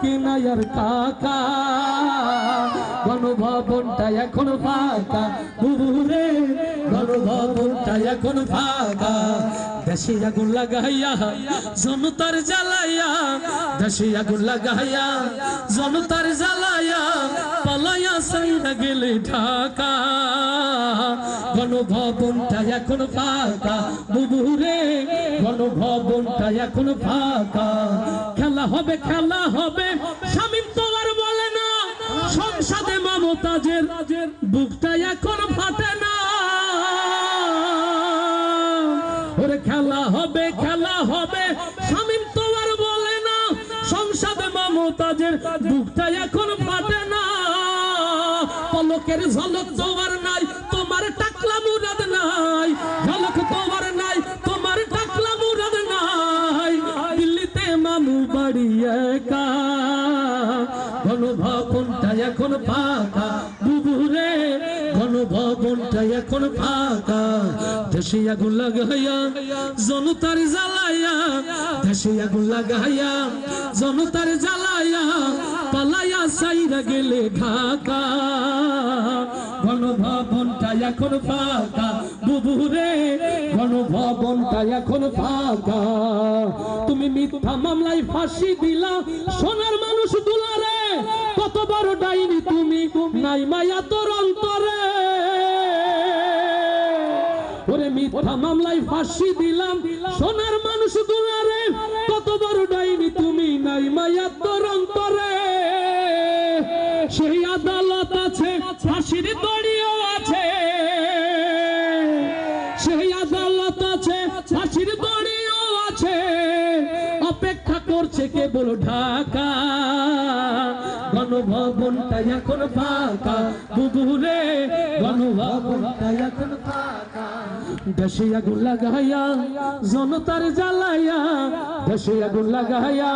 থাকে না আর কাকা, গণভবনটা এখন ফাঁকা বুবুরে, গণভবনটা এখন ফাঁকা। দেশে আগুন লাগাইয়া জনতার জ্বালাইয়া, দেশে আগুন লাগাইয়া জনতার জ্বালাইয়া, পালাইয়া সাইরা গেলে ঢাকা, গণভবনটা এখন ফাঁকা বুবুরে, গণভবনটা এখন ফাঁকা। খেলা হবে খেলা হবে শামীম তো আর বলে না, সংসদে মমতাজের বুকটা এখন ফাটে না। ওরে খেলা হবে শামীম তো আর বলে না, সংসদে মমতাজের বুকটা এখন ফাটে না। পলকের ঝলক তো আর নাই, তোমার টাকলা মুরাদ নাই, ঝলক তো আর নাই, তোমার টাকলা মুরাদ নাই। দিল্লিতে মামু বাড়ি একা, গণভবনটা এখন ফাঁকা বুবুরে, গণভবনটা এখন ফাঁকা। দেশে আগুন লাগাইয়া জনতার জ্বালাইয়া, দেশে আগুন লাগাইয়া জনতার জ্বালাইয়া, পালাইয়া সাইরা গেলে ঢাকা, গণভবনটা এখন ফাঁকা বুবুরে, গণভবনটা এখন ফাঁকা। তুমি মিথ্যা মামলায় ফাঁসি দিলা সোনার মানুষ দুলারে, কত বড় ডাইনি তুমি নাই মায়া তোর অন্তরে। ওরে মিথ্যা মামলায় ফাঁসি দিলাম সোনার মানুষ দুলারে, কত বড় ডাইনি তুমি নাই মায়া তোর অন্তরে। সেই আদালত আছে, ফাঁসির দড়িও আছে, সেই আদালত আছে, ফাঁসির দড়িও আছে, অপেক্ষা করছে কেবল ঢাকা, গণভবনটা এখন ফাঁকা বুবুরে, গণভবনটা এখন ফাঁকা। দেশে আগুন লাগাইয়া জনতার জ্বালাইয়া, দেশে আগুন লাগাইয়া